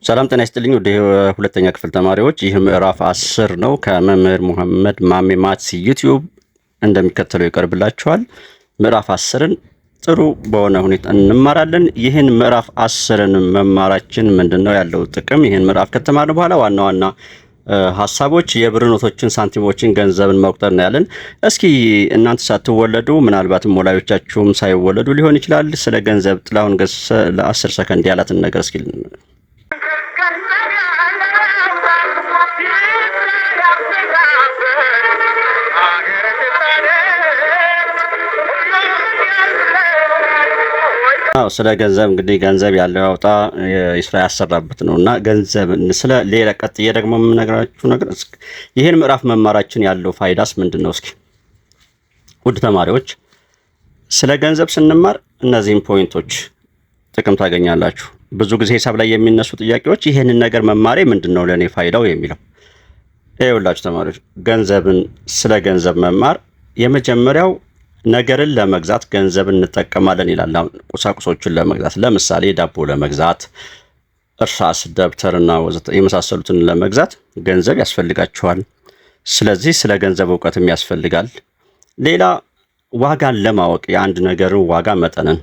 ሰላም ጤና ይስጥልኝ ወደ ሁለተኛ ክፍል ተማሪዎች፣ ይህ ምዕራፍ 10 ነው። ከመምህር መሐመድ ማሜ ማትስ ዩቲዩብ እንደሚከተለው ይቀርብላችኋል። ምዕራፍ 10ን ጥሩ በሆነ ሁኔታ እንማራለን። ይህን ምዕራፍ 10ን መማራችን ምንድነው ያለው ጥቅም? ይህን ምዕራፍ ከተማርን በኋላ ዋና ዋና ሀሳቦች የብር ኖቶችን፣ ሳንቲሞችን፣ ገንዘብን መቁጠር ነው ያለን። እስኪ እናንተ ሳትወለዱ ምናልባትም ወላጆቻችሁም ሳይወለዱ ሊሆን ይችላል ስለ ገንዘብ ጥላሁን ገሰሰ ለ10 ሰከንድ ያላትን ነገር እስኪ ስለ ገንዘብ እንግዲህ ገንዘብ ያለው ያውጣ ይስራ ያሰራበት ነውና ገንዘብ ስለ ሌላ ቀጥዬ ደግሞ የምነግራችሁ ነገር ይሄን ምዕራፍ መማራችን ያለው ፋይዳስ ምንድነው? እስኪ ውድ ተማሪዎች ስለ ገንዘብ ስንማር እነዚህን ፖይንቶች ጥቅም ታገኛላችሁ። ብዙ ጊዜ ሂሳብ ላይ የሚነሱ ጥያቄዎች ይሄንን ነገር መማሬ ምንድነው ለኔ ፋይዳው የሚለው። ይኸውላችሁ ተማሪዎች ገንዘብን ስለ ገንዘብ መማር የመጀመሪያው ነገርን ለመግዛት ገንዘብን እንጠቀማለን ይላል። አሁን ቁሳቁሶችን ለመግዛት ለምሳሌ ዳቦ ለመግዛት፣ እርሳስ፣ ደብተርና ወዘተ የመሳሰሉትን ለመግዛት ገንዘብ ያስፈልጋቸዋል። ስለዚህ ስለ ገንዘብ እውቀትም ያስፈልጋል። ሌላ ዋጋን ለማወቅ የአንድ ነገርን ዋጋ መጠንን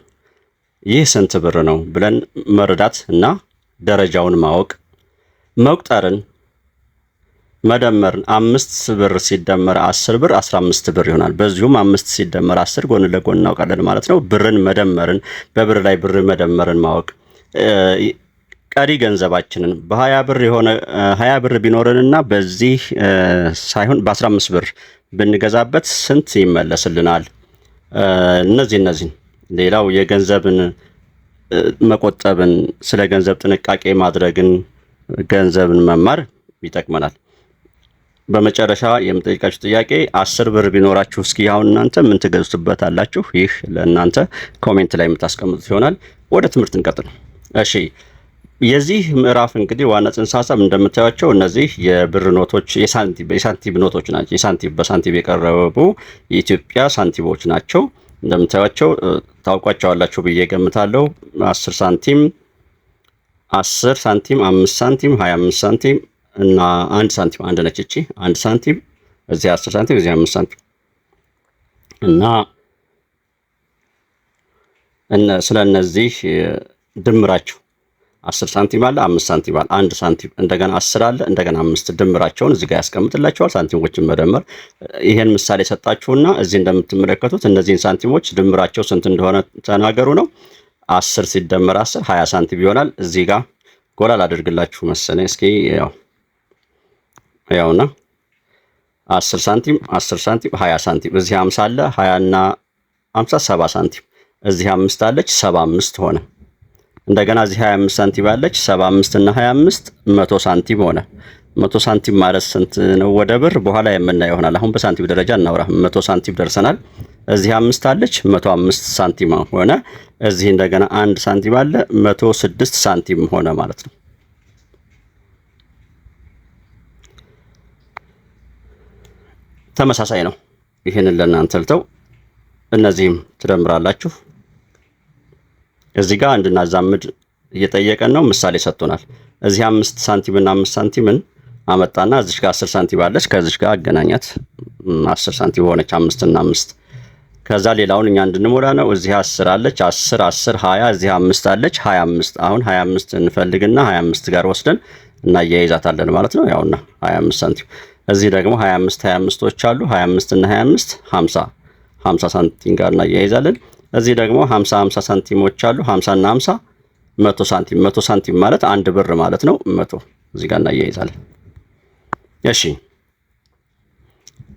ይህ ስንት ብር ነው ብለን መረዳት እና ደረጃውን ማወቅ፣ መቁጠርን፣ መደመርን 5 ብር ሲደመር 10 ብር 15 ብር ይሆናል። በዚሁም 5 ሲደመር 10 ጎን ለጎን እናውቃለን ማለት ነው። ብርን መደመርን፣ በብር ላይ ብር መደመርን ማወቅ፣ ቀሪ ገንዘባችንን በ20 ብር የሆነ 20 ብር ቢኖርንና በዚህ ሳይሆን በ15 ብር ብንገዛበት ስንት ይመለስልናል? እነዚህን ሌላው የገንዘብን መቆጠብን፣ ስለ ገንዘብ ጥንቃቄ ማድረግን፣ ገንዘብን መማር ይጠቅመናል። በመጨረሻ የምጠይቃችሁ ጥያቄ 10 ብር ቢኖራችሁ እስኪ አሁን እናንተ ምን ትገዙበታላችሁ? ይህ ለእናንተ ኮሜንት ላይ የምታስቀምጡት ይሆናል። ወደ ትምህርት እንቀጥል። እሺ የዚህ ምዕራፍ እንግዲህ ዋና ጽንሰ ሀሳብ እንደምታዩቸው እነዚህ የብር ኖቶች የሳንቲም ኖቶች ናቸው። በሳንቲም የቀረቡ የኢትዮጵያ ሳንቲሞች ናቸው። እንደምታዩቸው ታውቋቸዋላችሁ ብዬ ገምታለሁ። 10 ሳንቲም፣ 10 ሳንቲም፣ 5 ሳንቲም፣ 25 ሳንቲም እና 1 ሳንቲም አንድ ነች። እቺ 1 ሳንቲም እዚህ 10 ሳንቲም እዚህ 5 ሳንቲም እና ስለነዚህ ድምራቸው 10 ሳንቲም አለ፣ 5 ሳንቲም አለ፣ 1 ሳንቲም እንደገና 10 አለ፣ እንደገና 5 ድምራቸውን እዚህ ጋር ያስቀምጥላችኋል። ሳንቲሞችን መደመር ይሄን ምሳሌ ሰጣችሁና እዚህ እንደምትመለከቱት እነዚህን ሳንቲሞች ድምራቸው ስንት እንደሆነ ተናገሩ ነው። 10 ሲደመር 10 20 ሳንቲም ይሆናል። እዚህ ጋር ጎላ ላድርግላችሁ መሰለኝ። እስኪ ያውና 10 ሳንቲም 10 ሳንቲም 20 ሳንቲም እዚህ 50 አለ 20 እና 50 70 ሳንቲም እዚህ 5 አለች 75 ሆነ። እንደገና እዚህ 25 ሳንቲም አለች 75 እና 25 100 ሳንቲም ሆነ። 100 ሳንቲም ማለት ስንት ነው ወደ ብር በኋላ የምናየው ይሆናል። አሁን በሳንቲም ደረጃ እናውራ። 100 ሳንቲም ደርሰናል። እዚህ 5 አለች 105 ሳንቲም ሆነ። እዚህ እንደገና 1 ሳንቲም አለ 106 ሳንቲም ሆነ ማለት ነው። ተመሳሳይ ነው። ይሄንን ለእናንተ ልተው። እነዚህም ትደምራላችሁ። እዚህ ጋር እንድናዛምድ እየጠየቀን ነው። ምሳሌ ሰጥቶናል። እዚህ 5 ሳንቲም እና 5 ሳንቲምን አመጣና እዚህ ጋር 10 ሳንቲም አለች ከዚህ ጋር አገናኛት 10 ሳንቲም ሆነች 5 እና 5። ከዛ ሌላውን እኛ እንድንሞላ ነው። እዚህ 10 አለች 10 10 20 እዚህ 5 አለች 25። አሁን 25 እንፈልግና 25 ጋር ወስደን እናያይዛታለን ማለት ነው። ያውና 25 ሳንቲም እዚህ ደግሞ 25 25ቶች አሉ 25 እና 25 50 ሳንቲም ጋር እናያይዛለን። እዚህ ደግሞ 50 ሳንቲሞች አሉ 50 እና 50 100 ሳንቲም ማለት 1 ብር ማለት ነው። 100 እዚህ ጋር እናያይዛለን። እሺ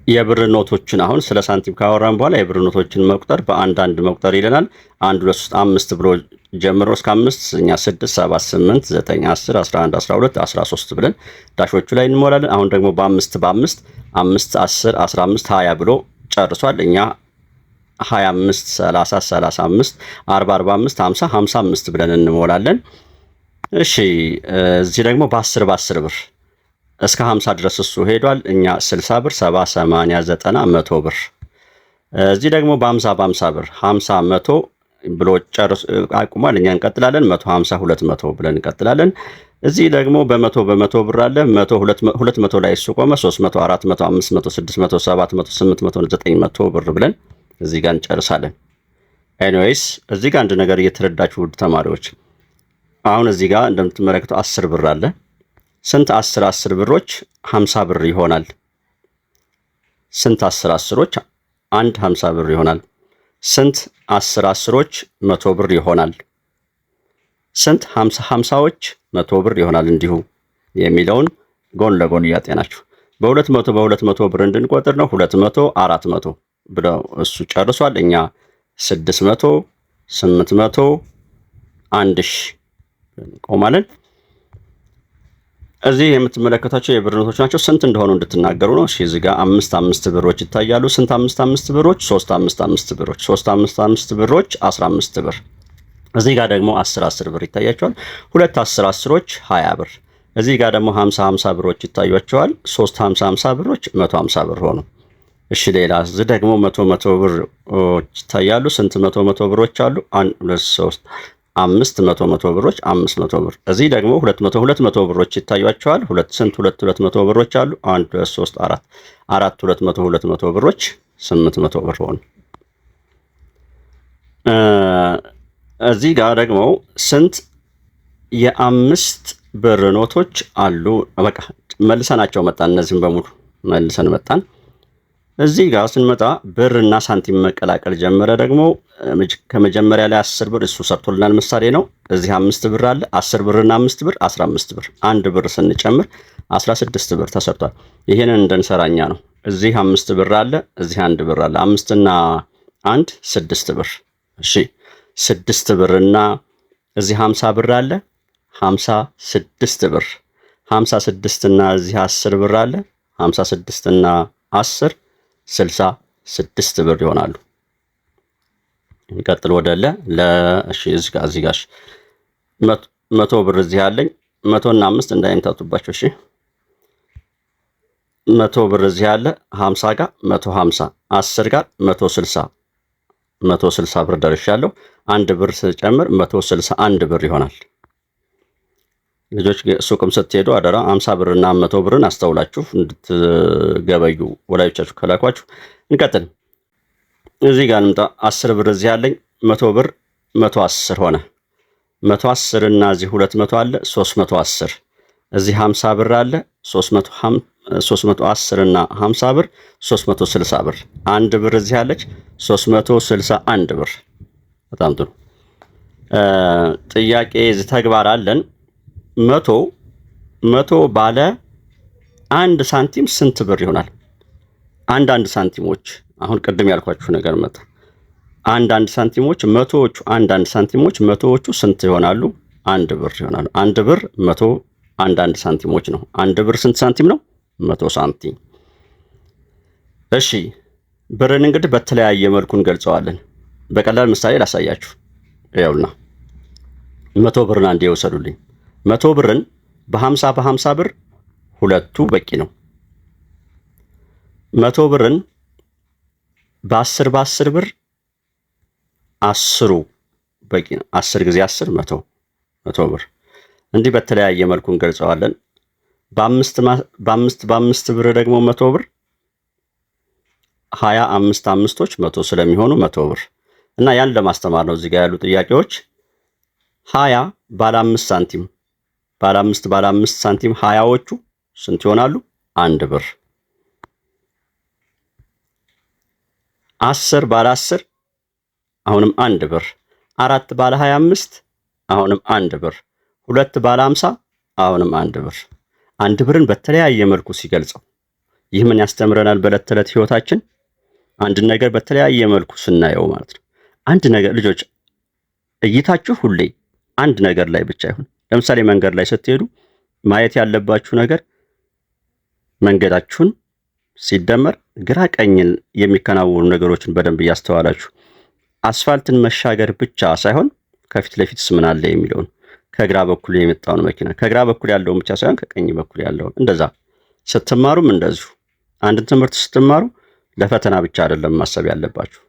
የብር ኖቶችን አሁን ስለ ሳንቲም ካወራን በኋላ የብር ኖቶችን መቁጠር በአንድ መቁጠር ይለናል። 1 2 3 5 ብሎ ጀምሮ እስከ 5 እኛ 6 7 8 9 10 11 12 13 ብለን ዳሾቹ ላይ እንሞላለን። አሁን ደግሞ በ5 5 10 15 20 ብሎ ጨርሷል። እኛ 25 30 35 40 45 50 55 ብለን እንሞላለን። እሺ እዚህ ደግሞ በ10 ብር እስከ 50 ድረስ እሱ ሄዷል። እኛ 60 ብር 70 80 90 100 ብር። እዚህ ደግሞ በ50 ብር 50 100 ብሎ ጨርሶ አቁሟል። እኛ እንቀጥላለን 150 200 ብለን እንቀጥላለን። እዚህ ደግሞ በመቶ ብር አለ። 200 ላይ እሱ ቆመ። 300፣ 400፣ 500፣ 600፣ 700፣ 800፣ 900 ብር ብለን እዚህ ጋር እንጨርሳለን። ኤኒዌይስ እዚህ ጋር አንድ ነገር እየተረዳችሁ ውድ ተማሪዎች፣ አሁን እዚህ ጋር እንደምትመለከቱ 10 ብር አለ። ስንት 10 ብሮች 50 ብር ይሆናል? ስንት 10 አንድ 50 ብር ይሆናል? ስንት 10 100 ብር ይሆናል? ስንት 50ዎች 100 ብር ይሆናል? እንዲሁ የሚለውን ጎን ለጎን እያጤናችሁ በ200 ብር እንድንቆጥር ነው። 200፣ 400 ብለው እሱ ጨርሷል። እኛ 600፣ 800፣ 1000 ቆማለን። እዚህ የምትመለከቷቸው የብር ኖቶች ናቸው። ስንት እንደሆኑ እንድትናገሩ ነው። እሺ እዚህ ጋር 5 ብሮች ይታያሉ። ስንት 5 ብሮች? 3 ብሮች። 3 ብሮች 15 ብር። እዚህ ጋር ደግሞ 10 ብር ይታያቸዋል። 2 10ዎች 20 ብር። እዚህ ጋር ደግሞ 50 ብሮች ይታያቸዋል። 3 50 ብሮች 150 ብር ሆኑ። እሺ ሌላ እዚህ ደግሞ 100 ብሮች ይታያሉ። ስንት 100 ብሮች አሉ? 1 2 3 5 ብሮች 500 ብር። እዚህ ደግሞ 200 ብሮች ይታያቸዋል። ስንት 200 ብሮች አሉ? 1 2 3 4 200 ብሮች 800 ብር ሆኑ። እዚህ ጋር ደግሞ ስንት የ5 ብር ኖቶች አሉ? በቃ መልሰናቸው መጣን። እነዚህም በሙሉ መልሰን መጣን። እዚህ ጋር ስንመጣ ብርና ሳንቲም መቀላቀል ጀመረ። ደግሞ ከመጀመሪያ ላይ 10 ብር እሱ ሰርቶልናል፣ ምሳሌ ነው። እዚህ 5 ብር አለ። 10 ብርና 5 ብር 15 ብር። 1 ብር ስንጨምር 16 ብር ተሰርቷል። ይሄንን እንደንሰራኛ ነው። እዚህ 5 ብር አለ፣ እዚህ 1 ብር አለ። 5 እና 1 6 ብር። እሺ 6 ብርና እዚህ 50 ብር አለ፣ 56 ብር። 56 እና እዚህ 10 ብር አለ፣ 56 እና 10 66 ብር ይሆናሉ። እንቀጥል ወደ እሺ እዚህ ጋር 100 ብር እዚህ አለኝ። 100 እና 5 እንዳይምታቱባቸው። እሺ 100 ብር እዚህ አለ። 50 ጋር 150፣ 10 ጋር 160 ብር ደርሻለሁ። 1 ብር ስጨምር 161 ብር ይሆናል። ልጆች ሱቅም ስትሄዱ አደራ 50 ብርና 100 ብርን አስተውላችሁ እንድትገበዩ ወላጆቻችሁ ከላኳችሁ። እንቀጥል። እዚህ ጋር እንምጣ። 10 ብር እዚህ አለኝ። 100 ብር 110 ሆነ። 110 እና እዚህ 200 አለ፣ 310። እዚህ 50 ብር አለ፣ 310 እና 50 ብር 360 ብር። 1 ብር እዚህ አለች፣ 361 ብር። በጣም ጥሩ ጥያቄ። እዚህ ተግባር አለን። 100 ባለ 1 ሳንቲም ስንት ብር ይሆናል? አንድ ሳንቲሞች፣ አሁን ቅድም ያልኳችሁ ነገር መጣ። አንድ ሳንቲሞች፣ መቶዎቹ አንድ ሳንቲሞች መቶዎቹ ስንት ይሆናሉ? 1 ብር ይሆናሉ። 1 ብር 100 አንድ ሳንቲሞች ነው። 1 ብር ስንት ሳንቲም ነው? 100 ሳንቲም። እሺ ብርን እንግዲህ በተለያየ መልኩ እንገልጸዋለን። በቀላል ምሳሌ ላሳያችሁ። ይኸውና 100 ብርን አንዴ ይወሰዱልኝ። 100 ብርን በ50 ብር ሁለቱ በቂ ነው። 100 ብርን በ10 ብር 10ሩ በቂ ነው። 10 ጊዜ 10 100 ብር። እንዲህ በተለያየ መልኩ እንገልጸዋለን። በ5 ብር ደግሞ 100 ብር 25 አምስቶች 100 ስለሚሆኑ 100 ብር እና ያን ለማስተማር ነው እዚህ ጋር ያሉ ጥያቄዎች። 20 ባለ 5 ሳንቲም ባለ 5 ሳንቲም 20ዎቹ ስንት ይሆናሉ? 1 ብር። 10 ባለ 10 አሁንም 1 ብር። 4 ባለ 25 አሁንም 1 ብር። 2 ባለ 50 አሁንም 1 ብር። 1 ብርን በተለያየ መልኩ ሲገልጸው ይህ ምን ያስተምረናል? በዕለት ተዕለት ህይወታችን አንድ ነገር በተለያየ መልኩ ስናየው ማለት ነው። አንድ ነገር ልጆች እይታችሁ ሁሌ አንድ ነገር ላይ ብቻ ይሁን። ለምሳሌ መንገድ ላይ ስትሄዱ ማየት ያለባችሁ ነገር መንገዳችሁን ሲደመር ግራ ቀኝን የሚከናወኑ ነገሮችን በደንብ እያስተዋላችሁ አስፋልትን መሻገር ብቻ ሳይሆን ከፊት ለፊትስ ምን አለ የሚለውን፣ ከግራ በኩል የመጣውን መኪና ከግራ በኩል ያለውን ብቻ ሳይሆን ከቀኝ በኩል ያለውን፣ እንደዛ ስትማሩም እንደዚሁ አንድን ትምህርት ስትማሩ ለፈተና ብቻ አይደለም ማሰብ ያለባችሁ፣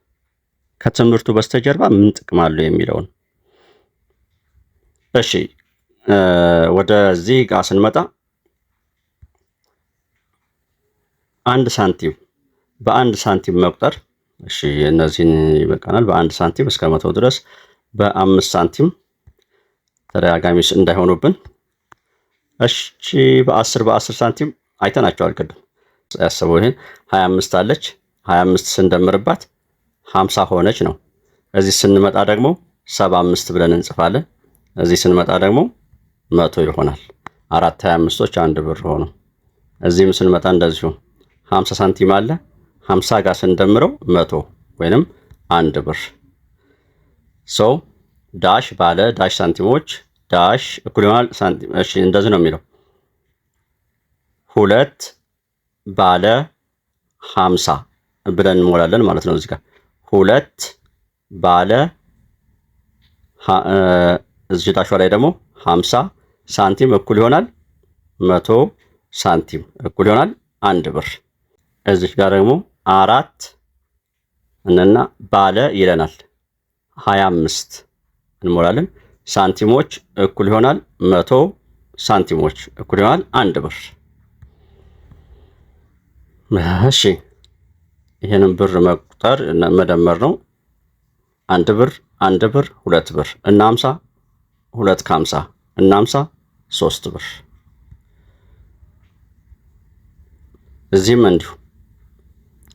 ከትምህርቱ በስተጀርባ ምን ጥቅም አለው የሚለውን። እሺ ወደዚህ ጋር ስንመጣ 1 ሳንቲም በ1 ሳንቲም መቁጠር። እሺ እነዚህን ይበቃናል። በ1 ሳንቲም እስከ 100 ድረስ በ5 ሳንቲም ተደጋጋሚ እንዳይሆኑብን። እሺ በ10 ሳንቲም አይተናቸዋል ቅድም። ያሰበው ይሄን 25 አለች። 25 ስንደምርባት 50 ሆነች ነው። እዚህ ስንመጣ ደግሞ 75 ብለን እንጽፋለን። እዚህ ስንመጣ ደግሞ 100 ይሆናል። 4 25ቶች 1 ብር ሆኑ። እዚህም ስንመጣ እንደዚሁ 50 ሳንቲም አለ። 50 ጋር ስንደምረው 100 ወይንም 1 ብር። ሶ ዳሽ ባለ ዳሽ ሳንቲሞች ዳሽ እኩል ይሆናል ሳንቲም። እሺ እንደዚህ ነው የሚለው 2 ባለ 50 ብለን እንሞላለን ማለት ነው። እዚህ ጋር 2 ባለ እዚህ ዳሿ ላይ ደግሞ 50 ሳንቲም እኩል ይሆናል 100 ሳንቲም እኩል ይሆናል 1 ብር። እዚህ ጋር ደግሞ 4 እና ባለ ይለናል 25 እንሞላለን። ሳንቲሞች እኩል ይሆናል 100 ሳንቲሞች እኩል ይሆናል 1 ብር። እሺ ይሄንን ብር መቁጠር መደመር ነው። 1 ብር 1 ብር 2 ብር እና 50 2 ከ50 እና 50 3 ብር። እዚህም እንዲሁ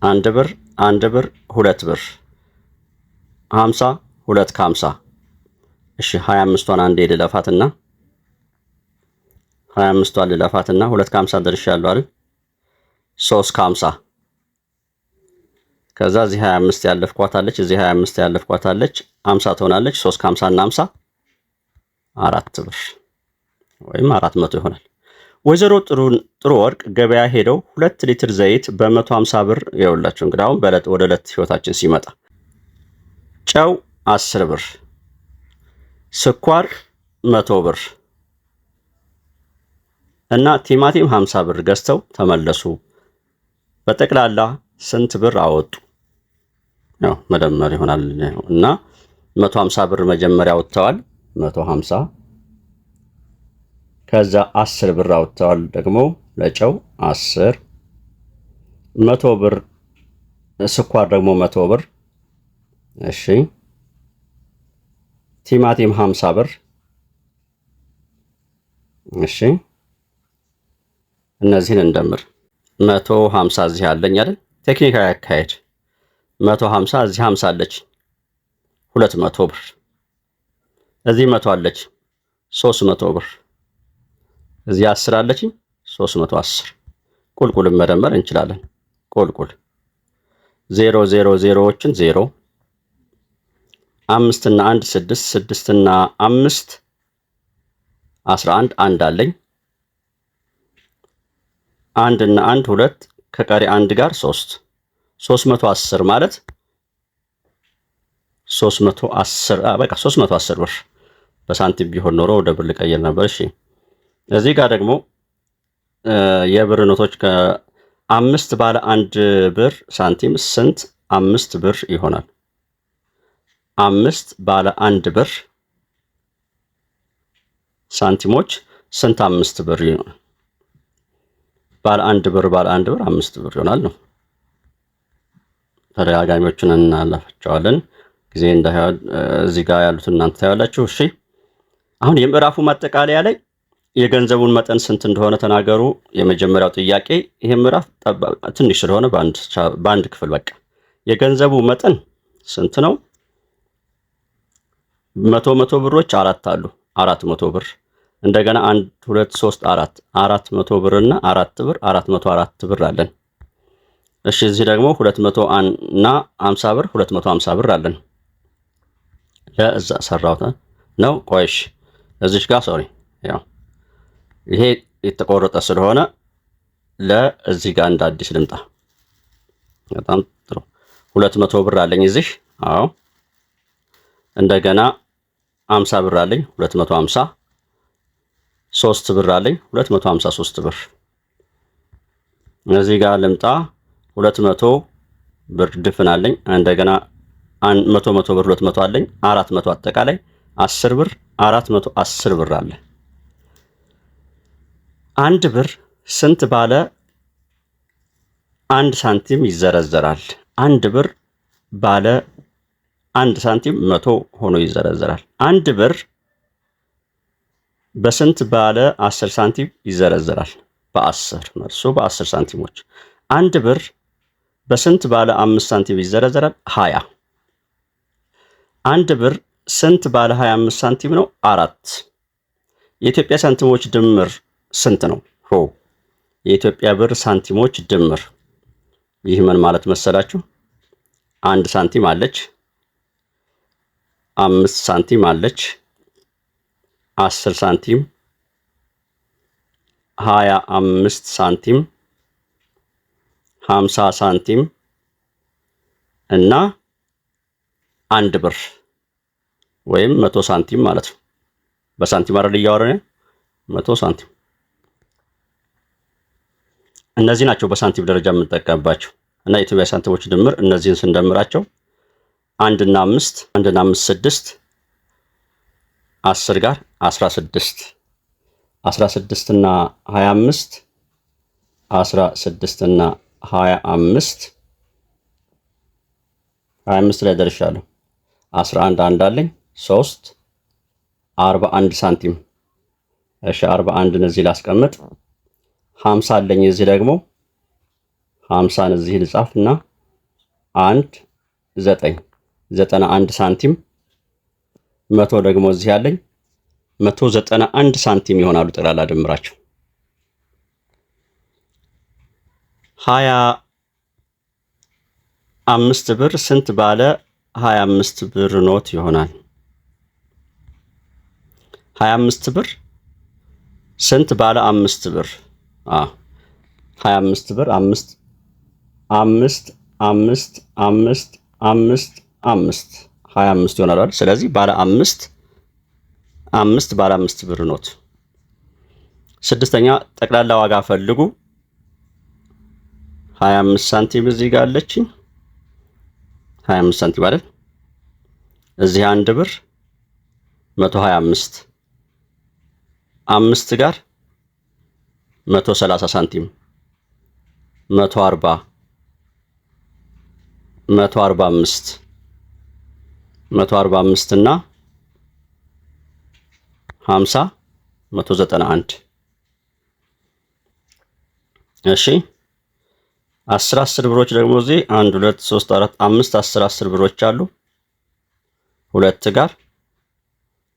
1 ብር 1 ብር 2 ብር 50 2 ከ50። እሺ 25ቷን አንዴ ልለፋትና 25ቷን ልለፋትና 2 ከ50 ደርሻለሁ አይደል? 3 ከ50 ከዛ እዚህ 25 ያለፍኳታለች እዚህ 25 ያለፍኳታለች 50 ትሆናለች። 3 ከ50 እና 50 4 ብር ወይም 400 ይሆናል። ወይዘሮ ጥሩ ወርቅ ገበያ ሄደው 2 ሊትር ዘይት በ150 ብር ይኸውላችሁ። እንግዲህ አሁን ወደ ዕለት ህይወታችን ሲመጣ ጨው 10 ብር፣ ስኳር 100 ብር እና ቲማቲም 50 ብር ገዝተው ተመለሱ። በጠቅላላ ስንት ብር አወጡ? ያው መደመር ይሆናል እና 150 ብር መጀመሪያ አውጥተዋል 150። ከዛ 10 ብር አውጥተዋል ደግሞ ለጨው 10፣ 100 ብር ስኳር ደግሞ 100 ብር። እሺ ቲማቲም 50 ብር። እሺ እነዚህን እንደምር 150 እዚህ አለኝ አይደል? ቴክኒካዊ አካሄድ 150 እዚህ 50 አለች 200 ብር፣ እዚህ 100 አለች 300 ብር፣ እዚህ 10 አለች 310። ቁልቁል መደመር እንችላለን። ቁልቁል 0 0 0ዎችን 0 5 እና 1 6 6 እና 5 11 1 አለኝ 1 እና 1 2 ከቀሪ 1 ጋር 3 310 ማለት 310 በቃ 310 ብር። በሳንቲም ቢሆን ኖሮ ወደ ብር ልቀይር ነበር። እሺ እዚህ ጋር ደግሞ የብር ኖቶች ከ5 ባለ 1 ብር ሳንቲም ስንት 5 ብር ይሆናል? 5 ባለ 1 ብር ሳንቲሞች ስንት 5 ብር ይሆናል? ባለ 1 ብር 5 ብር ይሆናል ነው። ተደጋጋሚዎችን እናላፈቸዋለን ጊዜ እንዳይሆን እዚህ ጋር ያሉት እናንተ ታያላችሁ። እሺ አሁን የምዕራፉ ማጠቃለያ ላይ የገንዘቡን መጠን ስንት እንደሆነ ተናገሩ። የመጀመሪያው ጥያቄ ይሄ ምዕራፍ ትንሽ ስለሆነ በአንድ ክፍል በቃ የገንዘቡ መጠን ስንት ነው? 100 ብሮች 4 አሉ 400 ብር እንደገና 1 2 3 4 400 ብር እና 4 ብር 404 ብር አለን። እሺ እዚህ ደግሞ 200 እና 50 ብር 250 ብር አለን። ለዛ ሰራውታ ነው። ቆይሽ እዚች ጋር ሶሪ ያው ይሄ የተቆረጠ ስለሆነ ለዚህ ጋር እንደ አዲስ ልምጣ። በጣም ጥሩ 200 ብር አለኝ እዚህ። አዎ እንደገና 50 ብር አለኝ 250፣ 3 ብር አለኝ 253 ብር። እዚህ ጋር ልምጣ 200 ብር ድፍን አለኝ እንደገና 100 ብር 200 አለኝ 400 አጠቃላይ 10 ብር 410 ብር አለ። አንድ ብር ስንት ባለ 1 ሳንቲም ይዘረዘራል? አንድ ብር ባለ 1 ሳንቲም 100 ሆኖ ይዘረዘራል። አንድ ብር በስንት ባለ 10 ሳንቲም ይዘረዘራል? በ10 መልሱ በ10 ሳንቲሞች። አንድ ብር በስንት ባለ 5 ሳንቲም ይዘረዘራል? 20። አንድ ብር ስንት ባለ 25 ሳንቲም ነው? 4። የኢትዮጵያ ሳንቲሞች ድምር ስንት ነው? የኢትዮጵያ ብር ሳንቲሞች ድምር። ይህ ምን ማለት መሰላችሁ? 1 ሳንቲም አለች፣ 5 ሳንቲም አለች፣ 10 ሳንቲም፣ 25 ሳንቲም፣ 50 ሳንቲም እና 1 ብር ወይም 100 ሳንቲም ማለት ነው። በሳንቲም አይደል እያወራን? 100 ሳንቲም። እነዚህ ናቸው በሳንቲም ደረጃ የምንጠቀምባቸው እና የኢትዮጵያ ሳንቲሞች ድምር እነዚህን ስንደምራቸው 1 እና 5 6 10 ጋር 16 16 እና 25 16 እና 25 ላይ ደርሻለሁ። 11 አንድ አለኝ 3 41 ሳንቲም። እሺ 41ን እዚህ ላስቀምጥ። 50 አለኝ እዚህ ደግሞ 50ን እዚህ ልጻፍና 1 9 91 ሳንቲም። 100 ደግሞ እዚህ አለኝ 191 ሳንቲም ይሆናሉ ጠቅላላ ድምራቸው። 25 ብር ስንት ባለ 25 ብር ኖት ይሆናል? 25 ብር ስንት ባለ 5 ብር? 25 ብር 5 5 5 5 5 5 25 ይሆናል አይደል? ስለዚህ ባለ 5 ባለ 5 ብር ኖት። ስድስተኛ ጠቅላላ ዋጋ ፈልጉ። 25 ሳንቲም እዚህ ጋር አለችኝ 25 ሳንቲም አይደል? እዚህ 1 ብር 125 5 ጋር 130 ሳንቲም 140 145 145 እና 50 191 እሺ 10 ብሮች ደግሞ እዚህ 1 2 3 4 5 10 ብሮች አሉ 2 ጋር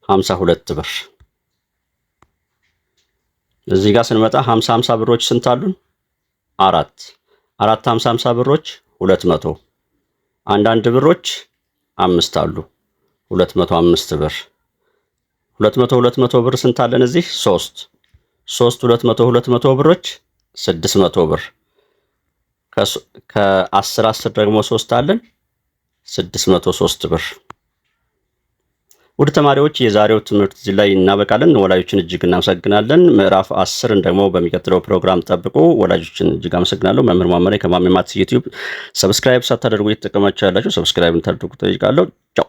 52 ብር። እዚህ ጋር ስንመጣ 50 ብሮች ስንት አሉን? 4 50 ብሮች 200 አንዳንድ ብሮች 5 አሉ 205 ብር 200 ብር ስንት አለን እዚህ? 3 200 ብሮች 600 ብር ከ10 ደግሞ 3 አለን 603 ብር። ውድ ተማሪዎች የዛሬው ትምህርት እዚህ ላይ እናበቃለን። ወላጆችን እጅግ እናመሰግናለን። ምዕራፍ 10ን ደግሞ በሚቀጥለው ፕሮግራም ጠብቁ። ወላጆችን እጅግ አመሰግናለሁ። መምህር ማመሬ ከማሜ ማትስ ዩቲዩብ። ሰብስክራይብ ሳታደርጉ እየተጠቀማችሁ ያላችሁ ሰብስክራይብ እንድታደርጉ ጠይቃለሁ። ቻው።